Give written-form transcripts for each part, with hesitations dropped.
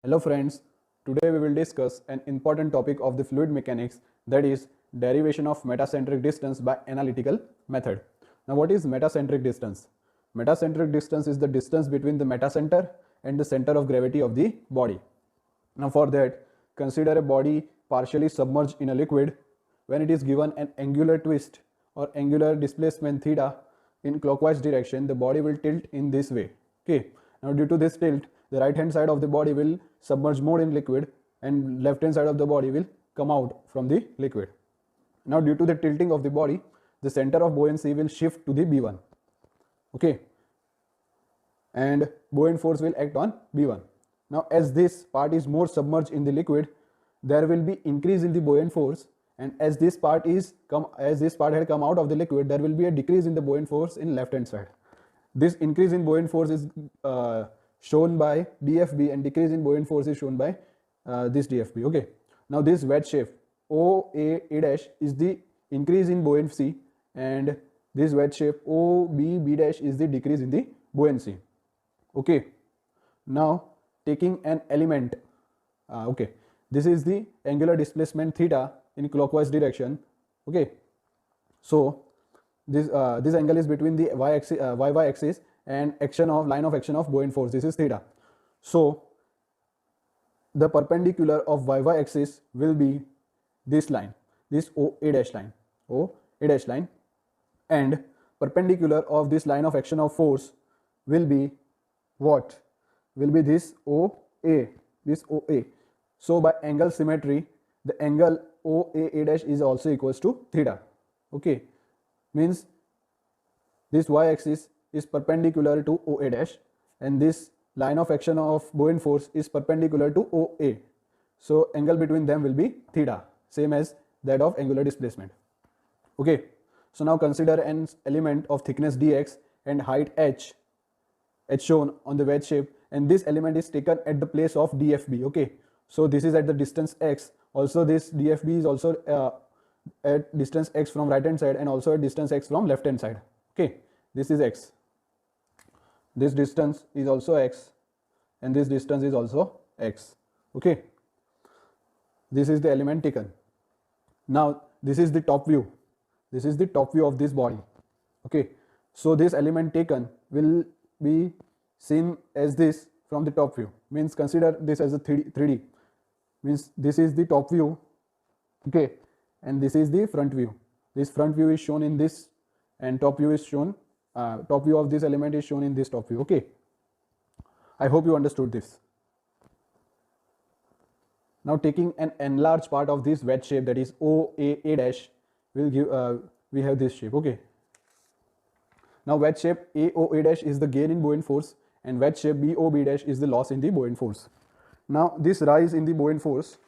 Hello friends, today we will discuss an important topic of the fluid mechanics, that is derivation of metacentric distance by analytical method. Now what is metacentric distance? Metacentric distance is the distance between the metacenter and the center of gravity of the body. Now for that, consider a body partially submerged in a liquid. When it is given an angular twist or angular displacement theta in clockwise direction, the body will tilt in this way. Okay. Now due to this tilt, the right hand side of the body will submerge more in liquid and left hand side of the body will come out from the liquid. Now due to the tilting of the body, the center of buoyancy will shift to the B1. Okay. And buoyant force will act on B1. Now as this part is more submerged in the liquid, there will be increase in the buoyant force, and as this part had come out of the liquid, there will be a decrease in the buoyant force in left hand side. This increase in buoyant force is shown by DFB and decrease in buoyant force is shown by this DFB. Okay. Now this wedge shape OA dash is the increase in buoyancy, and this wedge shape OB dash is the decrease in the buoyancy. Okay. Now taking an element, this is the angular displacement theta in clockwise direction. Okay. So this angle is between the y axis and line of action of buoyant force. This is theta. So the perpendicular of y axis will be this line, this OA dash line, and perpendicular of this line of action of force will be what? Will be this OA. So by angle symmetry, the angle OA dash is also equals to theta. Okay, means this y axis is perpendicular to OA dash and this line of action of buoyant force is perpendicular to OA. So angle between them will be theta, same as that of angular displacement. Okay, so now consider an element of thickness dx and height h shown on the wedge shape, and this element is taken at the place of DFB. Okay, so this is at the distance x. Also this DFB is also at distance x from right hand side and also at distance x from left hand side. Okay, this is x, this distance is also x, and this distance is also x. Okay, this is the element taken. Now this is the top view, of this body. Okay, so this element taken will be seen as this from the top view, means consider this as a 3D, means this is the top view. Okay, and this is the front view. This front view is shown in this, and top view is shown, top view of this element is shown in this top view. Okay, I hope you understood this. Now taking an enlarged part of this wedge shape, that is OA dash, will give we have this shape. Okay, now wedge shape AOA dash is the gain in buoyant force and wedge shape BOB dash is the loss in the buoyant force. Now this rise in the buoyant force,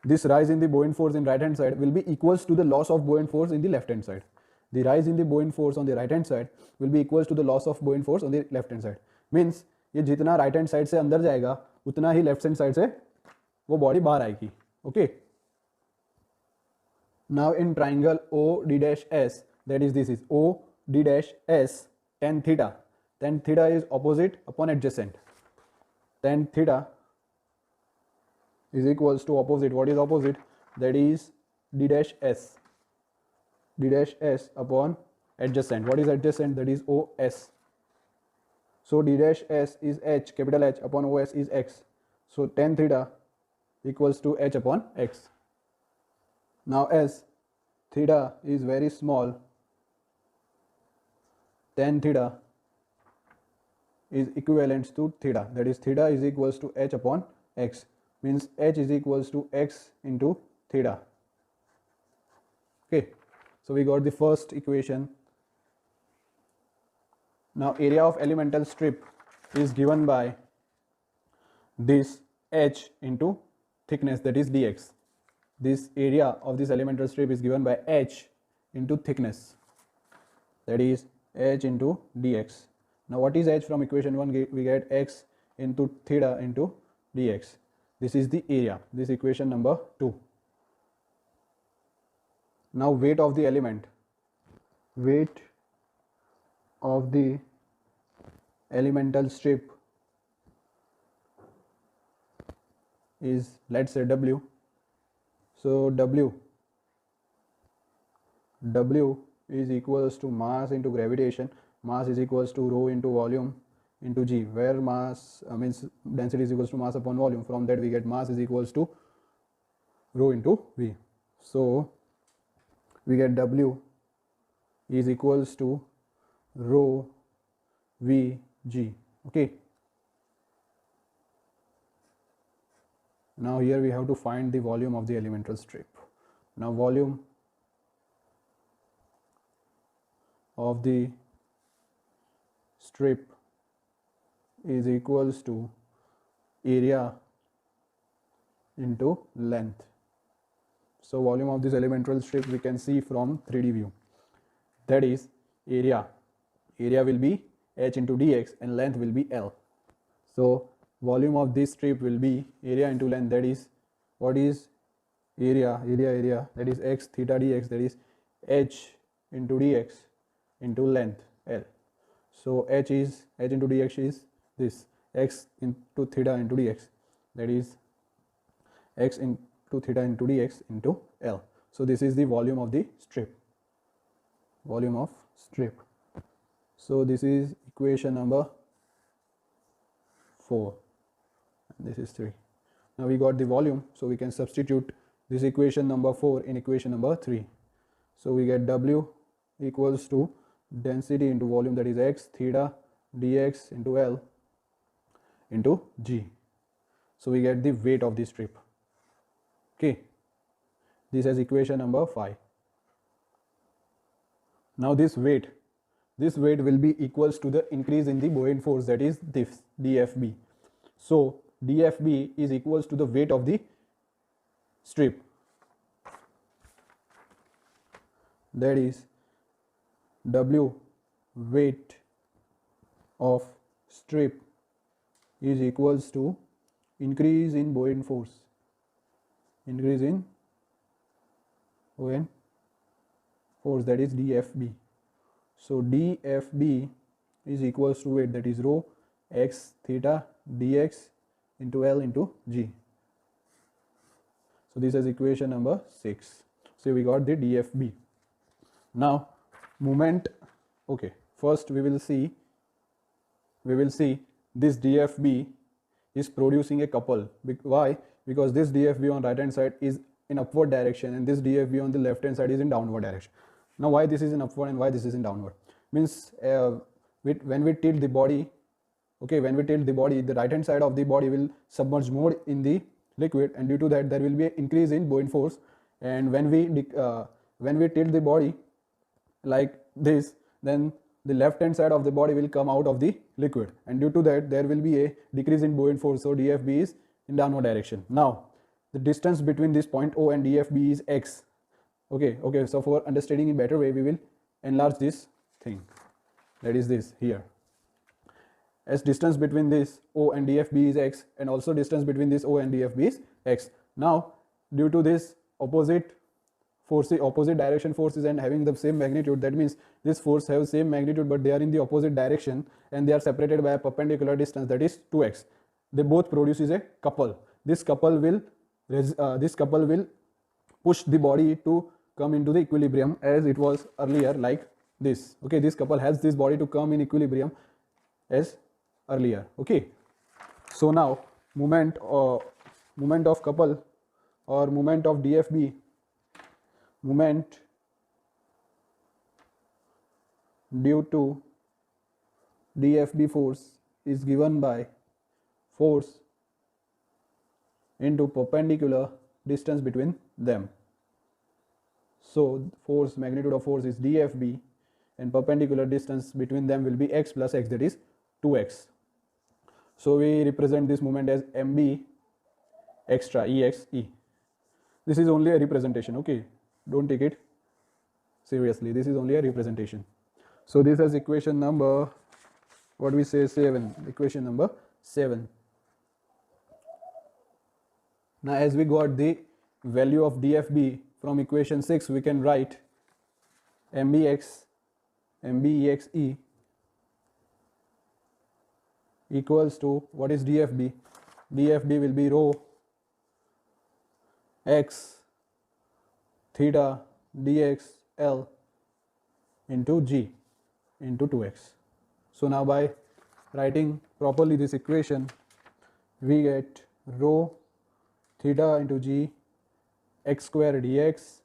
in right hand side will be equals to the loss of buoyant force in the left hand side. The rise in the buoyant force on the right hand side will be equals to the loss of buoyant force on the left hand side. Means ये जितना right hand side से अंदर जाएगा उतना ही left hand side से वो body बाहर आएगी. Okay. Now in triangle OD dash S, that is this is OD dash S, tan theta. Tan theta is opposite upon adjacent. Tan theta is equals to opposite. What is opposite? That is D dash S. D dash S upon adjacent. What is adjacent? That is OS. So D dash S is H, capital H, upon OS is X. So tan theta equals to H upon X. Now as theta is very small, tan theta is equivalent to theta, that is theta is equals to H upon X, means H is equals to X into theta. Okay, so we got the first equation. Now area of elemental strip is given by this H into thickness, that is dx. This area of this elemental strip is given by H into thickness, that is H into dx. Now what is H from equation 1? We get X into theta into dx. This is the area, this equation number 2. Now weight of the element, weight of the elemental strip is, let's say, W. So W is equals to mass into gravitation. Mass is equals to rho into volume into G, where mass means density is equals to mass upon volume. From that we get mass is equals to rho into V. So we get W is equals to rho V G. Okay. Now here we have to find the volume of the elemental strip. Now volume of the strip is equals to area into length. So volume of this elemental strip we can see from 3D view. That is area. Area will be h into dx and length will be L. So volume of this strip will be area into length. That is, what is area? Area that is x theta dx, that is h into dx into length L. So h into dx is this, x into theta into dx, that is x into theta into dx into L. So this is the volume of the strip. Volume of strip. So this is equation number 4 and this is 3. Now we got the volume, so we can substitute this equation number 4 in equation number 3. So we get W equals to density into volume, that is x theta dx into L into G. So we get the weight of the strip. Okay, this is equation number 5. Now this weight will be equals to the increase in the buoyant force, that is this dFb. So dFb is equals to the weight of the strip, that is W weight of strip is equals to increase in buoyant force, increase in buoyant force, that is dFb. So dFb is equals to weight, that is rho x theta dx into L into G. So this is equation number 6. So we got the dFb. Now moment, okay, first we will see this dFb is producing a couple. Why? Because this dFb on right hand side is in upward direction and this dFb on the left hand side is in downward direction. Now why this is in upward and why this is in downward? Means when we tilt the body, okay, when we tilt the body, the right hand side of the body will submerge more in the liquid, and due to that there will be an increase in buoyant force. And when we tilt the body like this, then the left hand side of the body will come out of the liquid, and due to that there will be a decrease in buoyant force. So dFb is in downward direction. Now the distance between this point O and dFb is x. Okay, so for understanding in better way, we will enlarge this thing, that is this here, as distance between this O and dFb is x, and also distance between this O and dFb is x. Now due to this opposite direction forces and having the same magnitude, that means this force have same magnitude but they are in the opposite direction and they are separated by a perpendicular distance, that is 2x. They both produces a couple. This couple will push the body to come into the equilibrium as it was earlier, like this. Okay, this couple helps this body to come in equilibrium as earlier. Okay, so now moment of couple or moment of dFb, moment due to dFb force is given by force into perpendicular distance between them. So force, magnitude of force is dFb and perpendicular distance between them will be x plus x, that is 2x. So we represent this moment as mb extra exe. This is only a representation, okay, don't take it seriously, this is only a representation. So this is equation number, what we say, 7, equation number 7. Now as we got the value of dFb from equation 6, we can write mbexe equals to, what is dFb? dFb will be rho x theta dx L into g into 2x. So now by writing properly this equation, we get rho theta into g x square dx.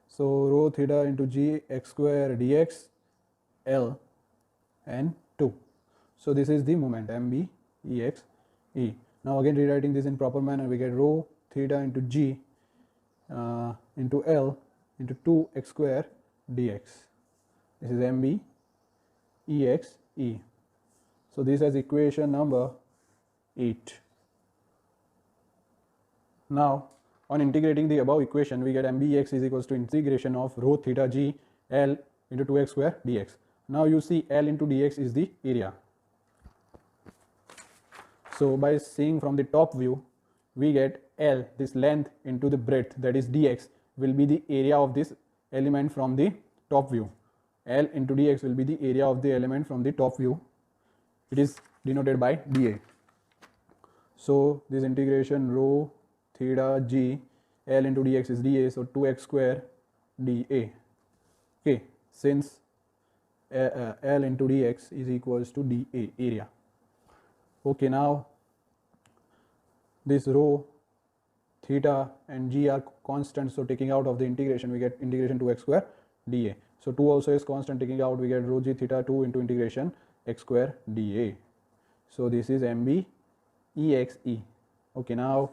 So rho theta into g x square dx L and 2. So this is the moment mb ex e. Now again rewriting this in proper manner, we get rho theta into g into L into 2x square dx. This is mb ex e. So this is equation number 8. Now on integrating the above equation, we get mbx is equals to integration of rho theta g L into 2x square dx. Now you see L into dx is the area. So by seeing from the top view, we get L, this length, into the breadth, that is dx, will be the area of this element from the top view. L into dx will be the area of the element from the top view. It is denoted by dA. So this integration rho theta g L into dx is dA, so 2x square dA. Okay, since L into dx is equals to dA, area. Okay, now this rho theta and g are constant, so taking out of the integration we get integration 2x square dA. So 2 also is constant, taking out we get rho g theta 2 into integration x square dA. So this is mb exe. Okay, now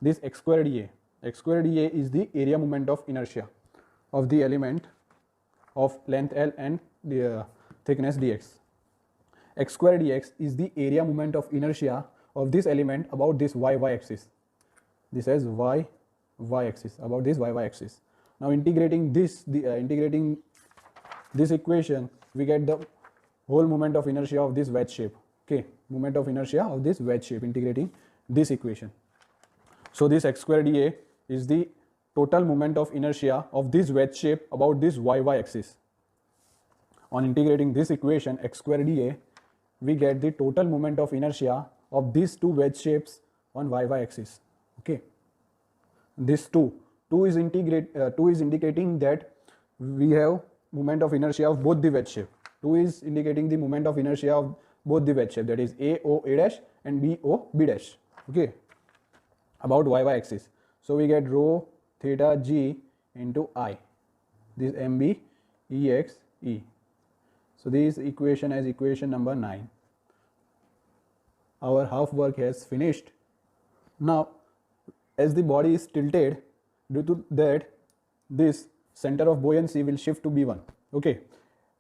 this x square dA is the area moment of inertia of the element of length L and the thickness dx. X square dx is the area moment of inertia of this element about this y axis. This is y axis, about this y axis. Now integrating this equation, we get the whole moment of inertia of this wedge shape. Okay, moment of inertia of this wedge shape, integrating this equation. So this x square dA is the total moment of inertia of this wedge shape about this y axis. On integrating this equation x square dA, we get the total moment of inertia of these two wedge shapes on y axis. Okay, this 2 is indicating that we have moment of inertia of both the wedge shape. 2 is indicating the moment of inertia of both the wedge shape, that is AO A dash and BO B dash. Okay, about y axis. So we get rho theta g into I. This mb exe. So this equation is equation number 9. Our half work has finished. Now as the body is tilted, due to that this center of buoyancy will shift to B1. Okay,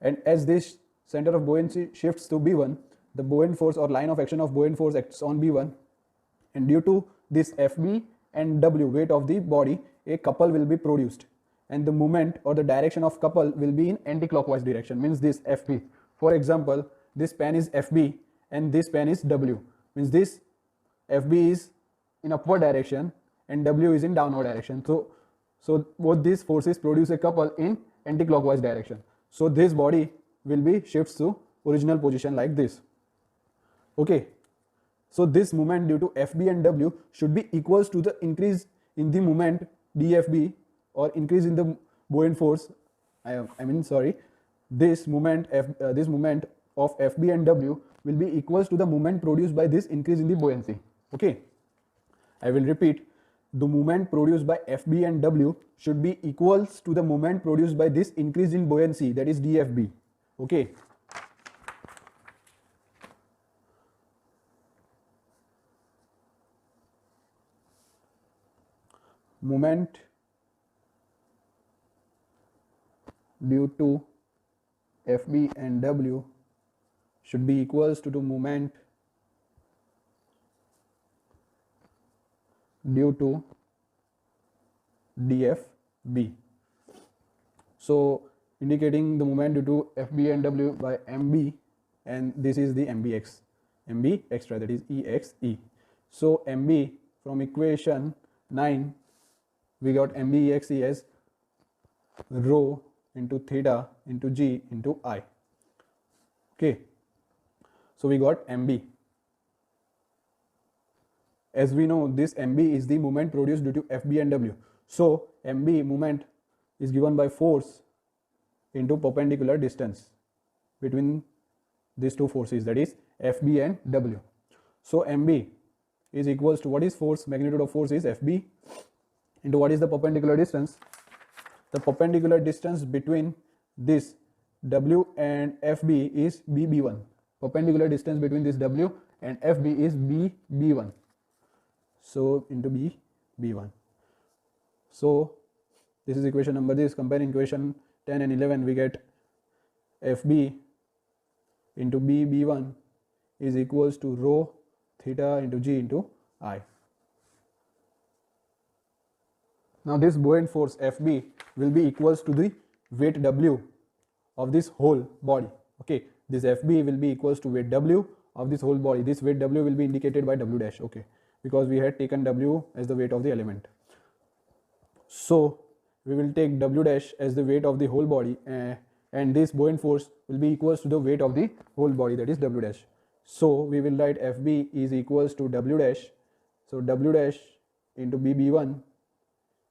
and as this center of buoyancy shifts to B1, the buoyant force or line of action of buoyant force acts on B1, and due to this Fb and W weight of the body, a couple will be produced, and the moment or the direction of couple will be in anti-clockwise direction, means this Fb. For example, this pen is Fb and this pen is W, means this Fb is in upward direction and W is in downward direction. So both these forces produce a couple in anti-clockwise direction. So this body will be shifts to original position like this. Okay, so this moment due to Fb and W should be equals to the increase in the moment dFb, or increase in the buoyant force. This moment of Fb and W will be equals to the moment produced by this increase in the buoyancy. Okay, I will repeat. The moment produced by Fb and W should be equals to the moment produced by this increase in buoyancy, that is dFb. Okay. Moment due to Fb and W should be equals to the moment due to dFb. So indicating the moment due to Fb and W by mb, and this is the mb extra, that is exe. So mb from equation 9, we got mb exe as rho into theta into g into I. Okay, so we got mb as we know, this mb is the moment produced due to fb and w. So mb moment is given by force into perpendicular distance between these two forces, that is fb and w. So mb is equals to, what is force? Magnitude of force is fb into what is the perpendicular distance? The perpendicular distance between this w and fb is bb1. Perpendicular distance between this w and fb is bb1. So into bb1. So this is equation number this. Comparing equation 10 and 11, we get fb into bb1 is equals to rho theta into g into I. Now this buoyant force fb will be equals to the weight w of this whole body. Okay, this fb will be equals to weight w of this whole body. This weight w will be indicated by w dash, okay, because we had taken w as the weight of the element. So we will take w dash as the weight of the whole body, and this buoyant force will be equals to the weight of the whole body, that is w dash. So we will write fb is equals to w dash. So w dash into bb1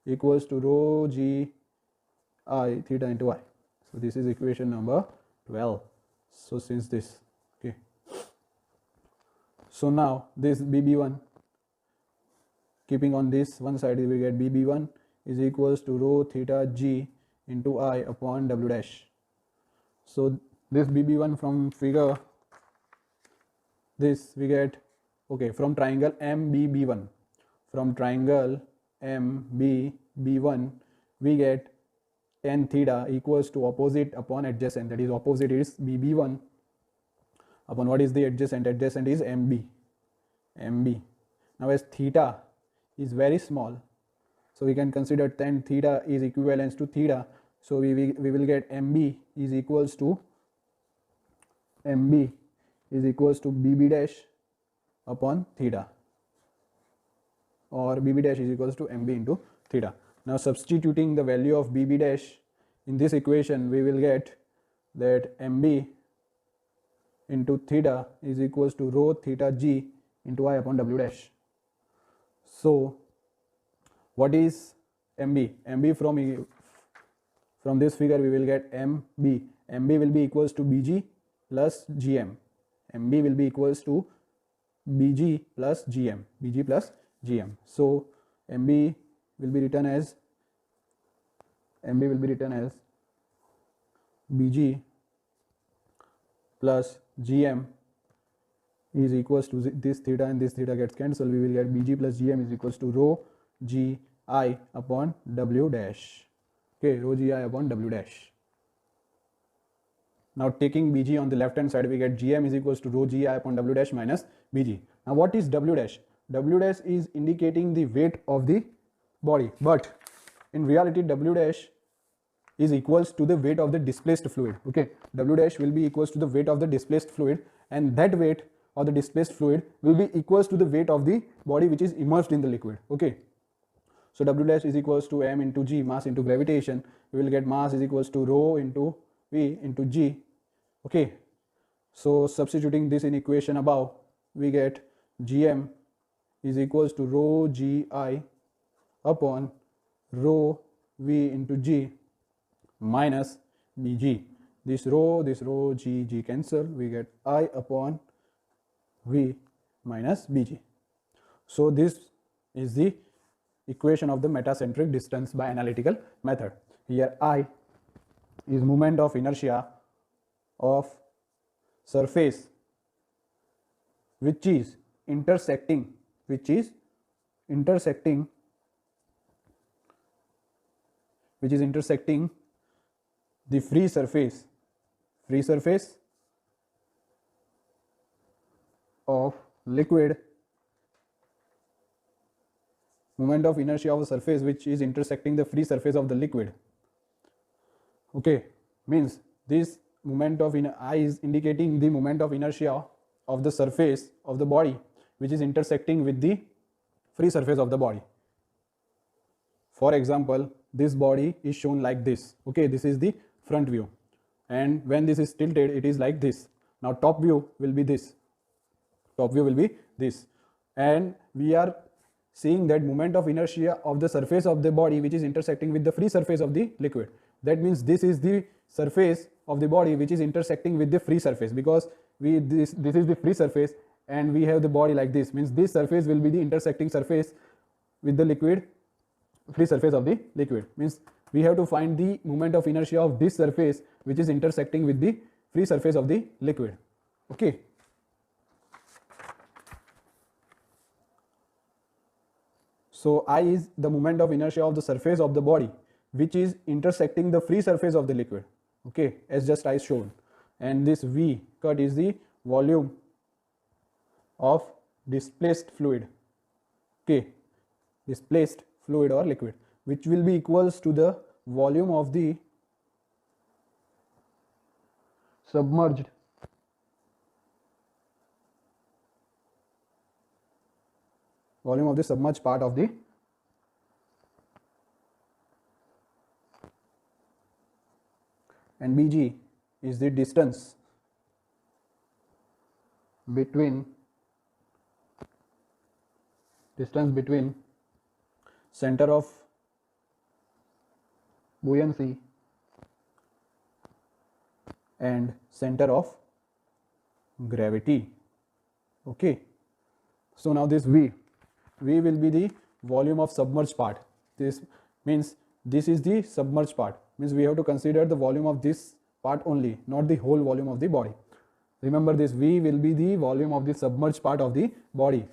equals to rho g I theta into I. So this is equation number 12. So since this, okay. So now this bb1, keeping on this one side, we get bb1 is equals to rho theta g into I upon w dash. So this bb1 from figure, this we get, okay, from triangle MBB1, from triangle MBB1 we get tan theta equals to opposite upon adjacent, that is opposite is bb1 upon what is the adjacent? Adjacent is MB. Now as theta is very small, so we can consider tan theta is equivalent to theta. So we will get MB is equals to BB dash upon theta, or BB dash is equals to MB into theta. Now substituting the value of BB dash in this equation, we will get that MB into theta is equals to rho theta g into I upon w dash. So what is MB? MB from this figure we will get MB. MB will be equals to BG plus GM. MB will be equals to BG plus GM. BG plus GM. So MB will be written as BG plus GM is equals to this theta, and this theta gets cancelled. We will get BG plus GM is equals to rho G I upon W dash. Okay, rho G I upon W dash. Now taking BG on the left hand side, we get GM is equals to rho G I upon W dash minus BG. Now what is W dash? W dash is indicating the weight of the body, but in reality W dash is equals to the weight of the displaced fluid. Okay, W dash will be equals to the weight of the displaced fluid, and that weight of the displaced fluid will be equals to the weight of the body which is immersed in the liquid. Okay, so W dash is equals to m into g, mass into gravitation. We will get mass is equals to rho into v into g. Okay, so substituting this in equation above, we get gm is equals to rho gi upon rho v into g minus bg. This rho g cancel, we get I upon v minus bg. So this is the equation of the metacentric distance by analytical method. Here I is moment of inertia of surface which is intersecting the free surface of liquid, moment of inertia of a surface which is intersecting the free surface of the liquid. Okay, means this moment of I is indicating the moment of inertia of the surface of the body which is intersecting with the free surface of the body. For example, this body is shown like this. Okay, this is the front view, and when this is tilted, it is like this. Now top view will be this. and we are seeing that moment of inertia of the surface of the body which is intersecting with the free surface of the liquid. That means this is the surface of the body which is intersecting with the free surface, because this is the free surface and we have the body like this, means this surface will be the intersecting surface with the liquid, free surface of the liquid. Means we have to find the moment of inertia of this surface which is intersecting with the free surface of the liquid. Okay. So I is the moment of inertia of the surface of the body which is intersecting the free surface of the liquid, okay, as just I showed. And this V cut is the volume of displaced fluid, okay, displaced fluid or liquid, which will be equals to the volume of the submerged part of the and Bg is the distance between center of buoyancy and center of gravity. Okay, so now this V will be the volume of submerged part. This means this is the submerged part, means we have to consider the volume of this part only, not the whole volume of the body. Remember, this V will be the volume of the submerged part of the body,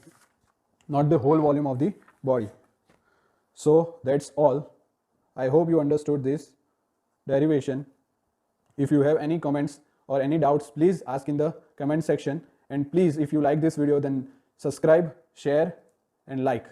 not the whole volume of the body. So that's all. I hope you understood this derivation. If you have any comments or any doubts, please ask in the comment section, and please, if you like this video, then subscribe, share and like.